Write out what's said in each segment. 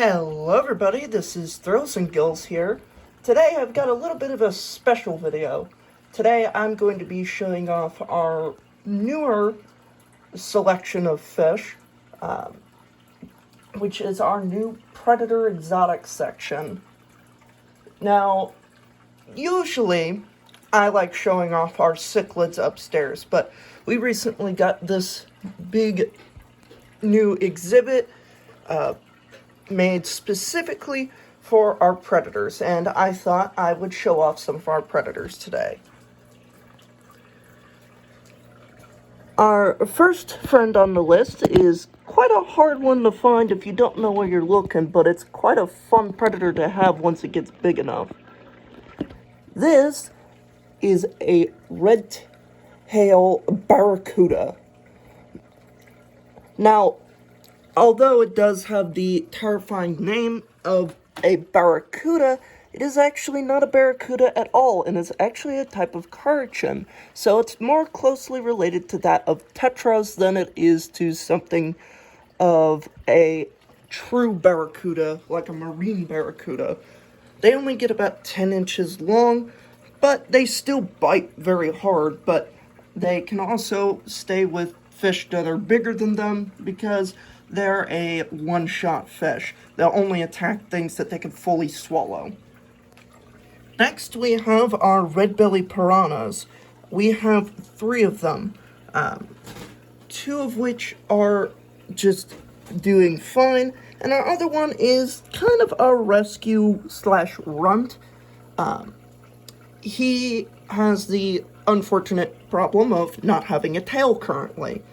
Hello everybody, this is Thrills and Gills here. Today I've got a little bit of a special video. Today I'm going to be showing off our newer selection of fish, which is our new Predator Exotic section. Now, usually I like showing off our cichlids upstairs, but we recently got this big new exhibit made specifically for our predators, and I thought I would show off some of our predators today. Our first friend on the list is quite a hard one to find if you don't know where you're looking, but it's quite a fun predator to have once it gets big enough. This is a red-tail barracuda. Now, although it does have the terrifying name of a barracuda, it is actually not a barracuda at all, and is actually a type of caracal. So it's more closely related to that of tetras than it is to something of a true barracuda, like a marine barracuda. They only get about 10 inches long, but they still bite very hard, but they can also stay with fish that are bigger than them because they're a one-shot fish. They'll only attack things that they can fully swallow. Next, we have our red-belly piranhas. We have 3 of them, 2 of which are just doing fine, and our other one is kind of a rescue/runt. He has the unfortunate problem of not having a tail currently.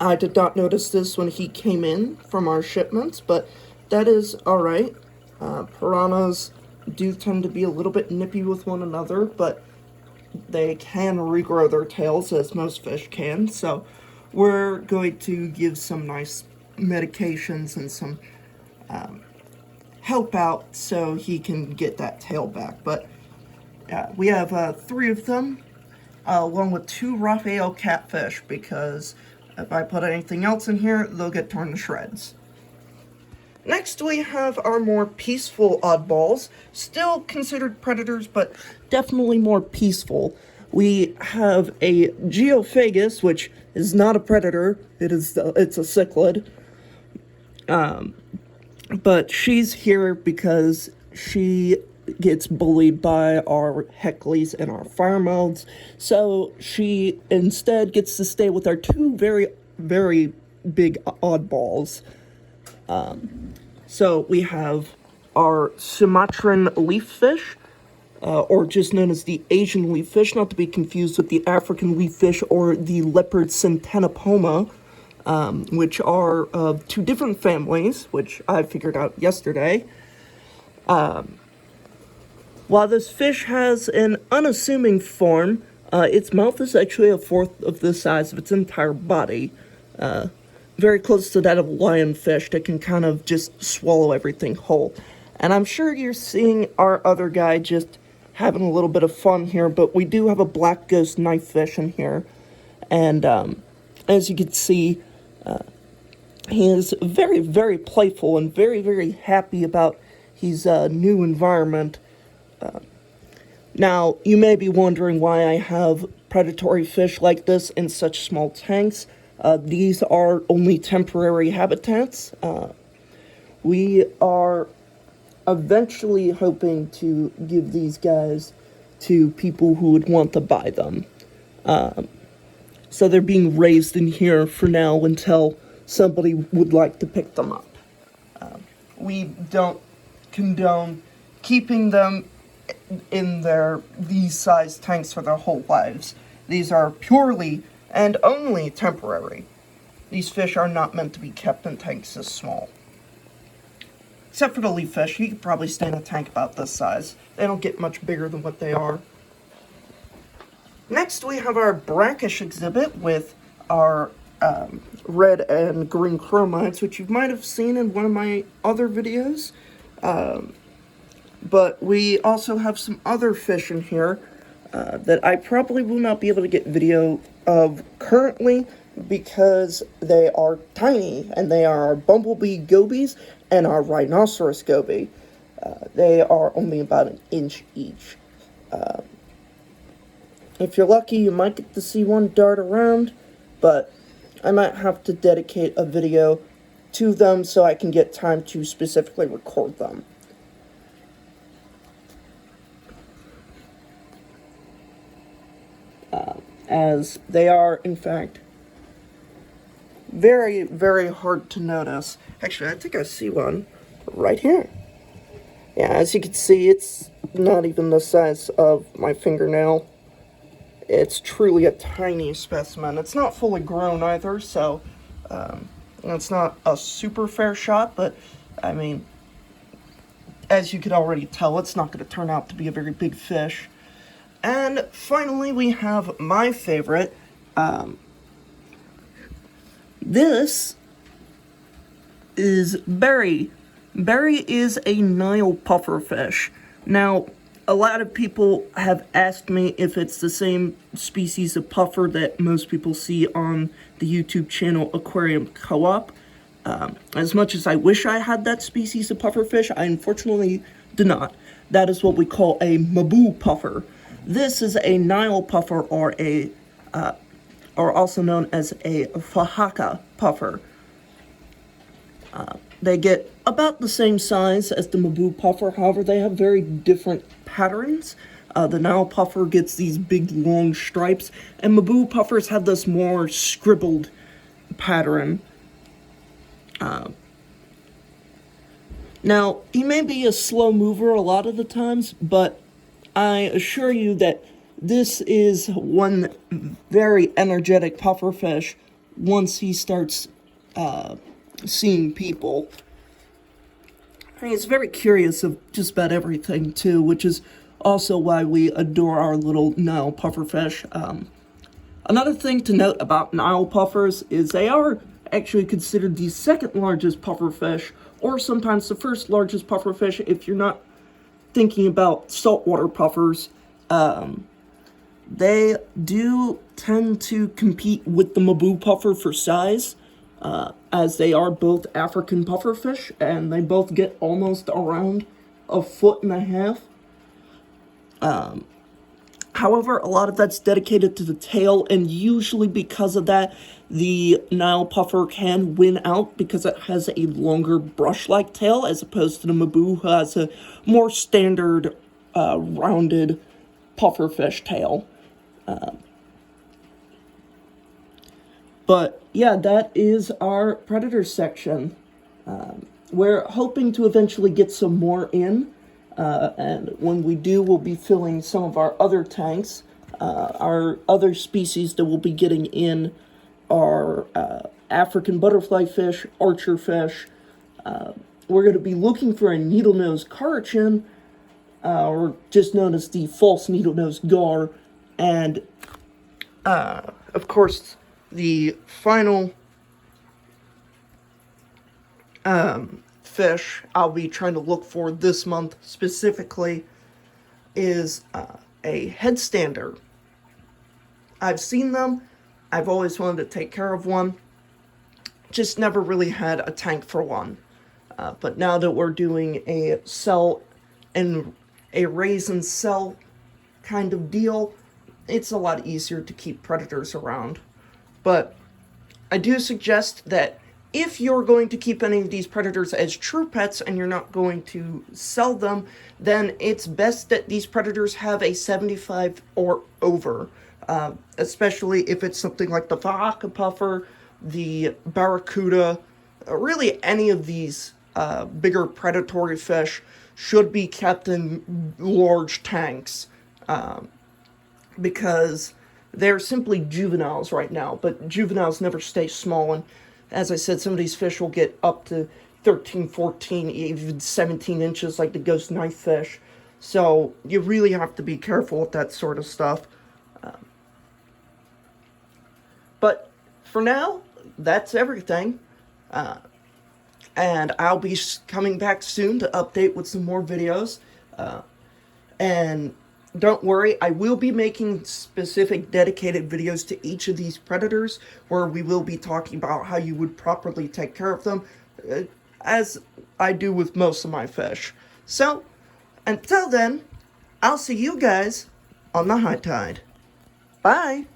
I did not notice this when he came in from our shipments, but that is alright. Piranhas do tend to be a little bit nippy with one another, but they can regrow their tails, as most fish can, so we're going to give some nice medications and some help out so he can get that tail back. But we have 3 of them, along with 2 Raphael catfish, because if I put anything else in here, they'll get torn to shreds. Next, we have our more peaceful oddballs, still considered predators, but definitely more peaceful. We have a geophagus, which is not a predator, it's a cichlid. But she's here because she gets bullied by our heckleys and our firemouths, so she instead gets to stay with our 2 very, very big oddballs. So we have our Sumatran leaffish, or just known as the Asian leaffish, not to be confused with the African leaffish or the leopard centenopoma, which are of 2 different families, which I figured out yesterday. While this fish has an unassuming form, its mouth is actually a fourth of the size of its entire body. Very close to that of lionfish that can kind of just swallow everything whole. And I'm sure you're seeing our other guy just having a little bit of fun here, but we do have a black ghost knifefish in here. And as you can see, he is very, very playful and very, very happy about his new environment. Now, you may be wondering why I have predatory fish like this in such small tanks. These are only temporary habitats. We are eventually hoping to give these guys to people who would want to buy them. So they're being raised in here for now until somebody would like to pick them up. We don't condone keeping them in these size tanks for their whole lives. These are purely and only temporary. These fish are not meant to be kept in tanks this small. Except for the leaf fish, he could probably stay in a tank about this size. They don't get much bigger than what they are. Next, we have our brackish exhibit with our red and green chromites, which you might have seen in one of my other videos. But we also have some other fish in here that I probably will not be able to get video of currently, because they are tiny, and they are our bumblebee gobies and our rhinoceros goby. They are only about an inch each. If you're lucky, you might get to see one dart around, but I might have to dedicate a video to them so I can get time to specifically record them. As they are, in fact, very, very hard to notice. Actually, I think I see one right here. Yeah, as you can see, it's not even the size of my fingernail. It's truly a tiny specimen. It's not fully grown either, so it's not a super fair shot, but I mean, as you could already tell, it's not going to turn out to be a very big fish. And finally, we have my favorite. This is Barry. Barry is a Nile pufferfish. Now, a lot of people have asked me if it's the same species of puffer that most people see on the YouTube channel Aquarium Co-op. As much as I wish I had that species of pufferfish, I unfortunately do not. That is what we call a Maboo puffer. This is a Nile puffer, or also known as a Fahaka puffer. They get about the same size as the Maboo puffer, however they have very different patterns. The Nile puffer gets these big long stripes, and Maboo puffers have this more scribbled pattern. Now, he may be a slow mover a lot of the times, but I assure you that this is one very energetic pufferfish once he starts seeing people. I mean, he's very curious of just about everything, too, which is also why we adore our little Nile pufferfish. Another thing to note about Nile puffers is they are actually considered the second largest pufferfish, or sometimes the first largest pufferfish if you're not thinking about saltwater puffers. They do tend to compete with the Maboo puffer for size, as they are both African pufferfish, and they both get almost around 1.5 feet. However, a lot of that's dedicated to the tail, and usually because of that, the Nile puffer can win out because it has a longer brush-like tail, as opposed to the Maboo, who has a more standard, rounded pufferfish tail. But yeah, that is our predator section. We're hoping to eventually get some more in. And when we do, we'll be filling some of our other tanks. Our other species that we'll be getting in are African butterfly fish, archer fish. We're going to be looking for a needle-nosed carchin, or just known as the false needle-nosed gar. And, of course, the final fish I'll be trying to look for this month specifically is a headstander. I've seen them. I've always wanted to take care of one. Just never really had a tank for one. But now that we're doing a sell and a raise and sell kind of deal, it's a lot easier to keep predators around. But I do suggest that if you're going to keep any of these predators as true pets and you're not going to sell them, then it's best that these predators have a 75 or over, especially if it's something like the Barracuda puffer, the Barracuda, really any of these bigger predatory fish should be kept in large tanks, because they're simply juveniles right now, but juveniles never stay small, and as I said, some of these fish will get up to 13, 14, even 17 inches like the ghost knife fish. So you really have to be careful with that sort of stuff. But for now, that's everything. And I'll be coming back soon to update with some more videos. And don't worry, I will be making specific dedicated videos to each of these predators where we will be talking about how you would properly take care of them, as I do with most of my fish. So, until then, I'll see you guys on the high tide. Bye!